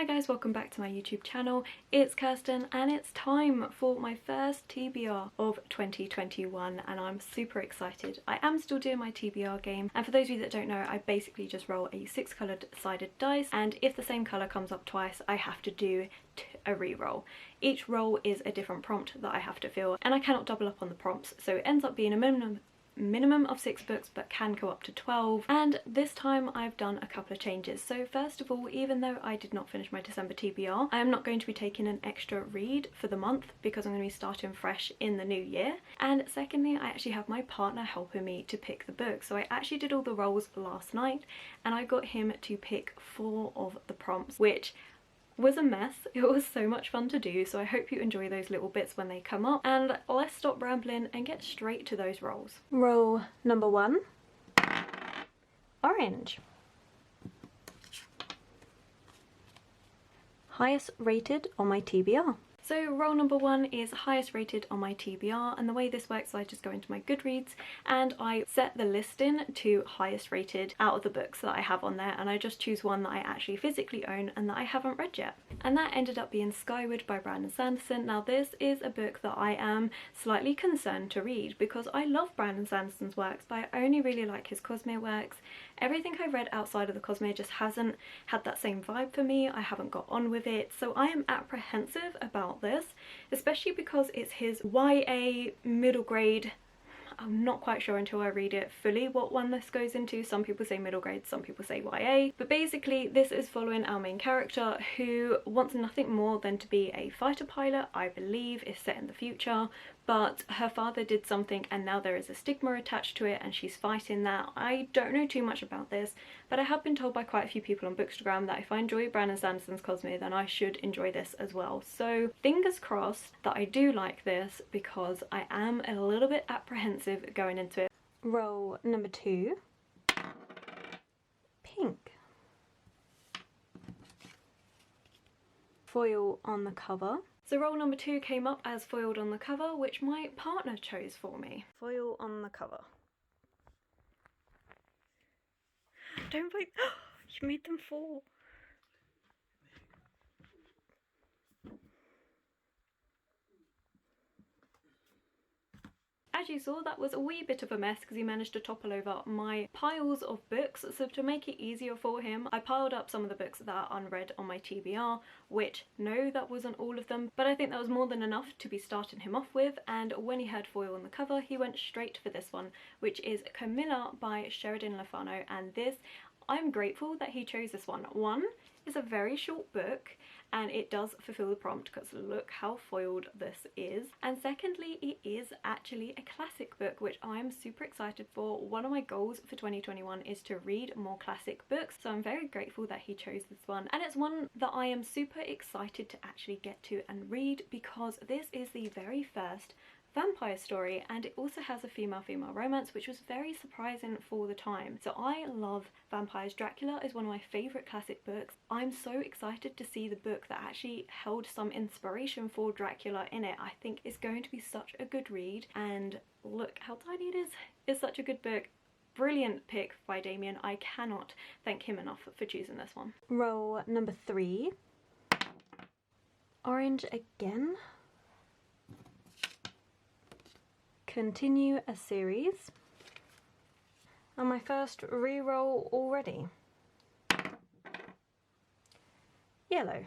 Hi guys, welcome back to my YouTube channel. It's Kirsten and it's time for my first TBR of 2021 and I'm super excited. I am still doing my TBR game, and for those of you that don't know, I basically just roll a 6 coloured sided dice, and if the same colour comes up twice I have to do a re-roll. Each roll is a different prompt that I have to fill and I cannot double up on the prompts, so it ends up being a minimum of 6 books but can go up to 12, and this time I've done a couple of changes. So first of all, even though I did not finish my December TBR, I am not going to be taking an extra read for the month because I'm going to be starting fresh in the new year. And secondly, I actually have my partner helping me to pick the book, so I actually did all the rolls last night and I got him to pick 4 of the prompts, which was a mess. It was so much fun to do, so I hope you enjoy those little bits when they come up, and let's stop rambling and get straight to those rolls. Roll number 1, orange. Highest rated on my TBR. So roll number 1 is highest rated on my TBR, and the way this works is I just go into my Goodreads and I set the listing to highest rated out of the books that I have on there, and I just choose one that I actually physically own and that I haven't read yet. And that ended up being Skyward by Sanderson. Now this is a book that I am slightly concerned to read because I love Sanderson's works, but I only really like his Cosmere works. Everything I've read outside of the Cosmere just hasn't had that same vibe for me. I haven't got on with it, so I am apprehensive about this, especially because it's his YA middle grade. I'm not quite sure until I read it fully what one this goes into. Some people say middle grade, some people say YA, but basically this is following our main character who wants nothing more than to be a fighter pilot. I believe is set in the future, but her father did something and now there is a stigma attached to it and she's fighting that. I don't know too much about this, but I have been told by quite a few people on Bookstagram that if I enjoy Sanderson's Cosmere then I should enjoy this as well. So fingers crossed that I do like this because I am a little bit apprehensive going into it. Roll number 2, pink. Foil on the cover. So roll number 2 came up as foiled on the cover, which my partner chose for me. Foil on the cover. Don't wait. You made them fall. As you saw, that was a wee bit of a mess because he managed to topple over my piles of books, so to make it easier for him I piled up some of the books that are unread on my TBR, which no, that wasn't all of them, but I think that was more than enough to be starting him off with. And when he heard foil on the cover he went straight for this one, which is Carmilla by Sheridan, and this, I'm grateful that he chose this one. One, it's a very short book and it does fulfill the prompt because look how foiled this is, and secondly it is actually a classic book, which I'm super excited for. One of my goals for 2021 is to read more classic books, so I'm very grateful that he chose this one, and it's one that I am super excited to actually get to and read because this is the very first vampire story and it also has a female-female romance, which was very surprising for the time. So I love vampires. Dracula is one of my favourite classic books. I'm so excited to see the book that actually held some inspiration for Dracula in it. I think it's going to be such a good read, and look how tiny it is. It's such a good book. Brilliant pick by Damien. I cannot thank him enough for choosing this one. Roll number 3, orange again. Continue a series, and my first re-roll already. Yellow.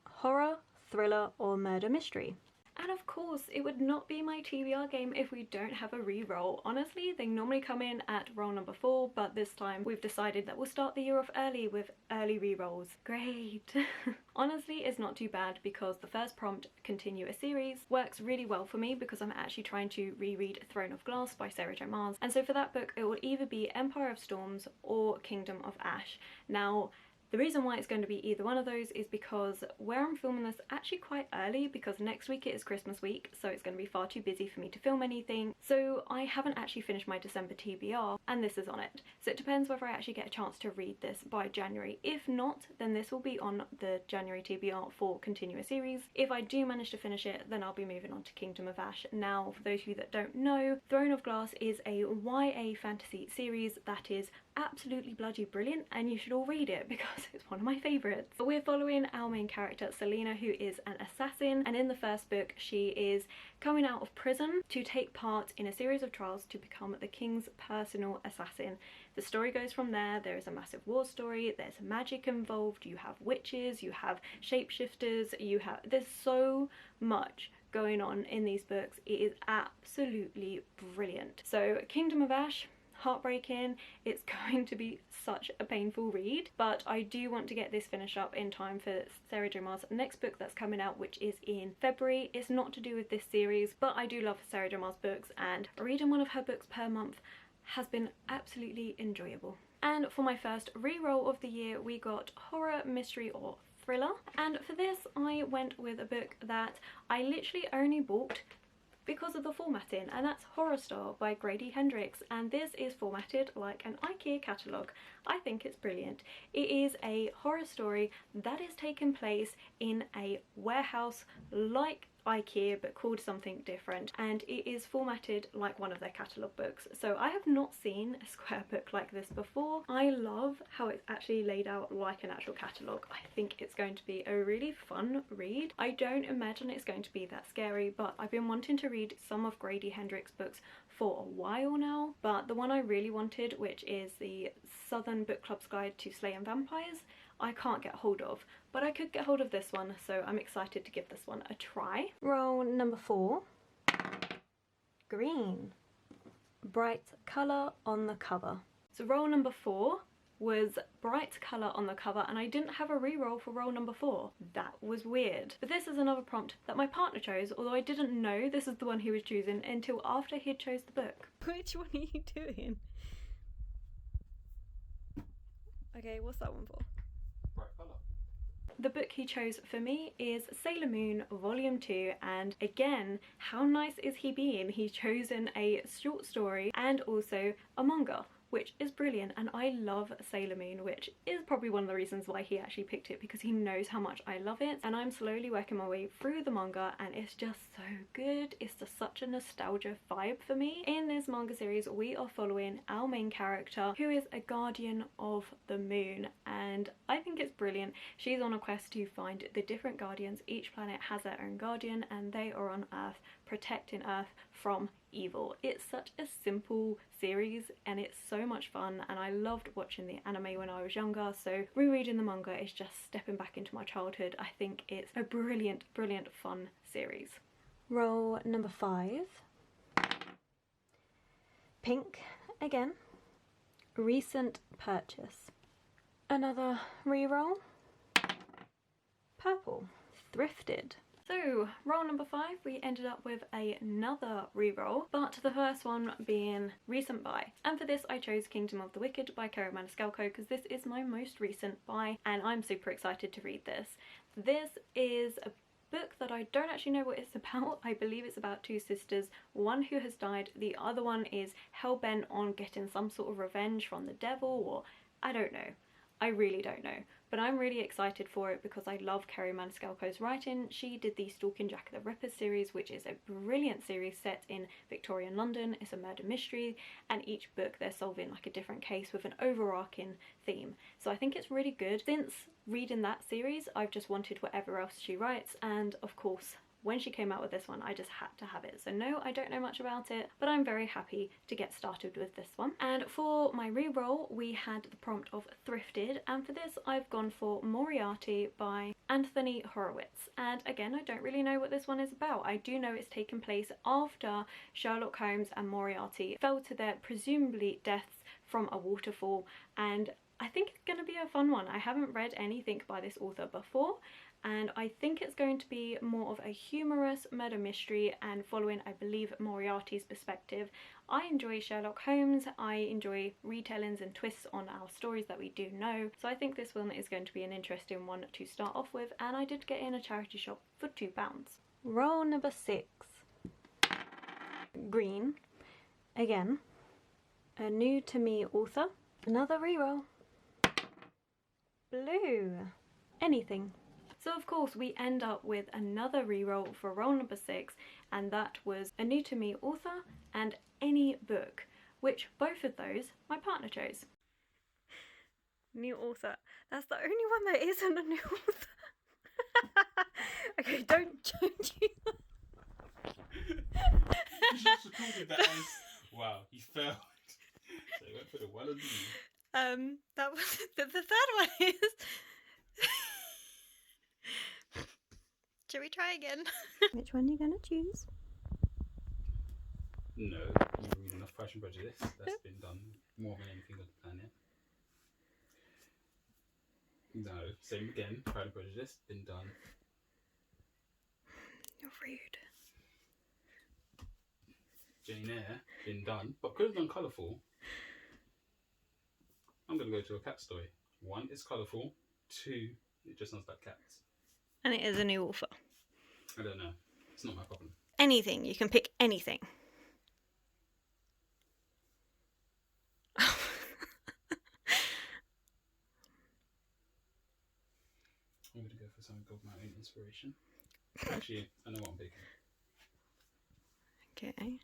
Horror, thriller or murder mystery. And of course it would not be my TBR game if we don't have a re-roll. Honestly, they normally come in at roll number 4, but this time we've decided that we'll start the year off early with early re-rolls. Great. Honestly, it's not too bad because the first prompt, continue a series, works really well for me because I'm actually trying to reread Throne of Glass by Maas, and so for that book it will either be Empire of Storms or Kingdom of Ash. Now the reason why it's going to be either one of those is because where I'm filming this actually quite early, because next week it is Christmas week, so it's going to be far too busy for me to film anything. So I haven't actually finished my December TBR and this is on it. So it depends whether I actually get a chance to read this by January. If not, then this will be on the January TBR for continuous series. If I do manage to finish it, then I'll be moving on to Kingdom of Ash. Now, for those of you that don't know, Throne of Glass is a YA fantasy series that is absolutely bloody brilliant and you should all read it because it's one of my favourites. But we're following our main character Selena, who is an assassin, and in the first book she is coming out of prison to take part in a series of trials to become the king's personal assassin. The story goes from there. There is a massive war story, there's magic involved, you have witches, you have shapeshifters, there's so much going on in these books. It is absolutely brilliant. So Kingdom of Ash, heartbreaking. It's going to be such a painful read, but I do want to get this finished up in time for Sarah J Maas' next book that's coming out, which is in February. It's not to do with this series, but I do love Sarah J Maas books, and reading one of her books per month has been absolutely enjoyable. And for my first reroll of the year, we got horror, mystery or thriller, and for this I went with a book that I literally only bought because of the formatting, and that's Horrorstor by Grady Hendrix, and this is formatted like an IKEA catalogue. I think it's brilliant. It is a horror story that is taking place in a warehouse like IKEA but called something different, and it is formatted like one of their catalogue books. So I have not seen a square book like this before. I love how it's actually laid out like an actual catalogue. I think it's going to be a really fun read. I don't imagine it's going to be that scary, but I've been wanting to read some of Grady Hendrix books for a while now, but the one I really wanted, which is the Southern Book Club's Guide to Slaying Vampires, I can't get hold of, but I could get hold of this one, so I'm excited to give this one a try. Roll number 4. Green. Bright colour on the cover. So roll number 4 was bright colour on the cover, and I didn't have a reroll for roll number 4. That was weird. But this is another prompt that my partner chose, although I didn't know this is the one he was choosing until after he had chose the book. Which one are you doing? Okay, what's that one for? Bright colour. The book he chose for me is Sailor Moon Volume 2, and again, how nice is he being? He's chosen a short story and also a manga, which is brilliant, and I love Sailor Moon, which is probably one of the reasons why he actually picked it, because he knows how much I love it, and I'm slowly working my way through the manga and it's just so good. It's just such a nostalgia vibe for me. In this manga series we are following our main character, who is a guardian of the moon, and I think it's brilliant. She's on a quest to find the different guardians. Each planet has their own guardian and they are on Earth protecting Earth from evil. It's such a simple series and it's so much fun, and I loved watching the anime when I was younger, so rereading the manga is just stepping back into my childhood. I think it's a brilliant fun series. Roll number 5. Pink again. Recent purchase. Another reroll. Purple. Thrifted. So roll number 5, we ended up with another reroll, but the first one being recent buy, and for this I chose Kingdom of the Wicked by Kerri Maniscalco because this is my most recent buy and I'm super excited to read this. This is a book that I don't actually know what it's about. I believe it's about two sisters, one who has died, the other one is hell-bent on getting some sort of revenge from the devil, or I don't know. I really don't know, but I'm really excited for it because I love Kerri Maniscalco's writing. She did the Stalking Jack the Ripper series, which is a brilliant series set in Victorian London. It's a murder mystery, and each book they're solving like a different case with an overarching theme. So I think it's really good. Since reading that series, I've just wanted whatever else she writes, and of course when she came out with this one I just had to have it. So no, I don't know much about it, but I'm very happy to get started with this one. And for my reroll we had the prompt of thrifted, and for this I've gone for Moriarty by Anthony Horowitz. And again, I don't really know what this one is about. I do know it's taken place after Sherlock Holmes and Moriarty fell to their presumably deaths from a waterfall, and I think it's going to be a fun one. I haven't read anything by this author before, and I think it's going to be more of a humorous murder mystery and following, I believe, Moriarty's perspective. I enjoy Sherlock Holmes, I enjoy retellings and twists on our stories that we do know, so I think this one is going to be an interesting one to start off with, and I did get in a charity shop for £2. Roll number 6. Green. Again, a new to me author. Another reroll. Blue. Anything. So of course we end up with another reroll for roll number 6, and that was a new to me author and any book, which both of those my partner chose. New author. That's the only one that isn't a new author. Okay, don't you... You should have recorded that as, wow, he failed. So he went for the one and the... That was the third one is... Shall we try again? Which one are you gonna choose? No, you read enough Pride and Prejudice. That's been done more than anything on the planet. No, same again. Pride and Prejudice, been done. You're rude. Jane Eyre, been done, but could have done colourful. I'm going to go to a cat story. 1, it's colourful. 2, it just sounds like cats. And it is a new author. I don't know. It's not my problem. Anything. You can pick anything. I'm going to go for something of my own inspiration. Actually, I know what I'm picking. Okay.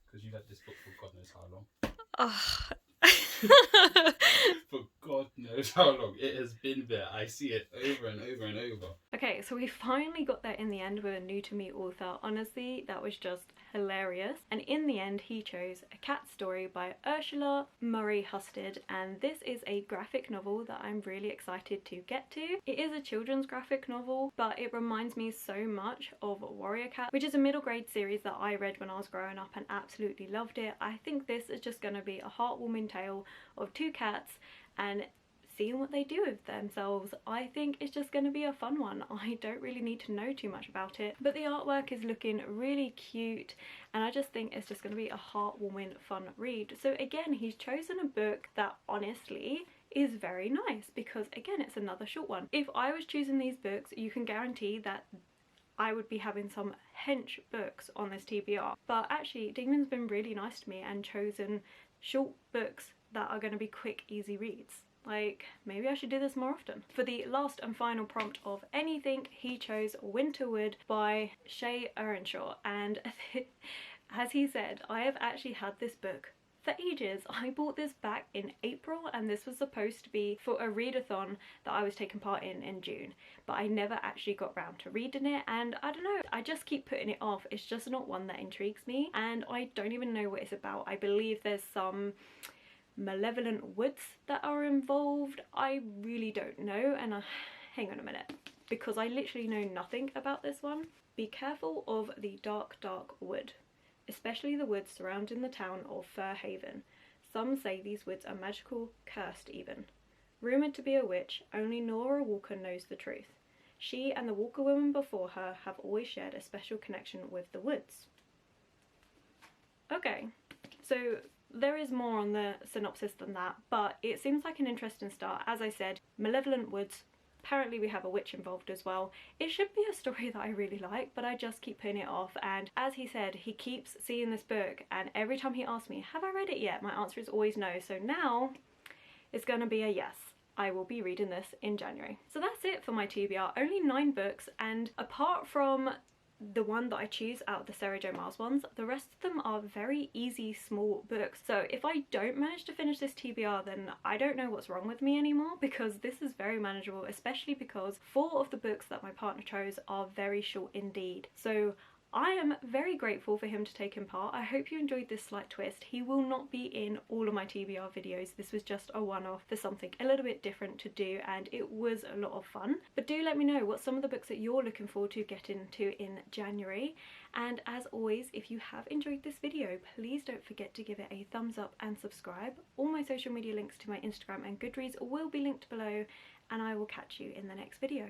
Because you've had this book for God knows how long. Oh. For God knows how long. It has been there. I see it over and over and over. Okay, so we finally got there in the end with a new to me author. Honestly, that was just hilarious. And in the end, he chose A Cat Story by Ursual, Murry, Husted. And this is a graphic novel that I'm really excited to get to. It is a children's graphic novel, but it reminds me so much of Warrior Cat, which is a middle grade series that I read when I was growing up and absolutely loved it. I think this is just going to be a heartwarming tale of 2 cats and seeing what they do with themselves. I think it's just going to be a fun one. I don't really need to know too much about it, but the artwork is looking really cute and I just think it's just going to be a heartwarming fun read. So again, he's chosen a book that honestly is very nice because again, it's another short one. If I was choosing these books, you can guarantee that I would be having some hench books on this TBR. But actually, Demon's been really nice to me and chosen short books that are going to be quick, easy reads. Like, maybe I should do this more often. For the last and final prompt of anything, he chose Winterwood by Shae Erinshaw. And as he said, I have actually had this book for ages. I bought this back in April and this was supposed to be for a readathon that I was taking part in June, but I never actually got round to reading it and I don't know, I just keep putting it off. It's just not one that intrigues me and I don't even know what it's about. I believe there's some malevolent woods that are involved. I really don't know and hang on a minute, because I literally know nothing about this one. Be careful of the dark wood, especially the woods surrounding the town of Fir Haven. Some say these woods are magical, cursed even. Rumoured to be a witch, only Nora Walker knows the truth. She and the Walker women before her have always shared a special connection with the woods. Okay, so there is more on the synopsis than that, but it seems like an interesting start. As I said, malevolent woods. Apparently we have a witch involved as well. It should be a story that I really like, but I just keep putting it off. And as he said, he keeps seeing this book and every time he asks me, have I read it yet? My answer is always no. So now it's gonna be a yes. I will be reading this in January. So that's it for my TBR. Only 9 books, and apart from the one that I choose out of the Sarah J Maas ones, the rest of them are very easy small books. So if I don't manage to finish this TBR, then I don't know what's wrong with me anymore, because this is very manageable, especially because 4 of the books that my partner chose are very short indeed. So I am very grateful for him to take in part. I hope you enjoyed this slight twist. He will not be in all of my TBR videos. This was just a one-off for something a little bit different to do, and it was a lot of fun. But do let me know what some of the books that you're looking forward to getting to in January. And as always, if you have enjoyed this video, please don't forget to give it a thumbs up and subscribe. All my social media links to my Instagram and Goodreads will be linked below, and I will catch you in the next video.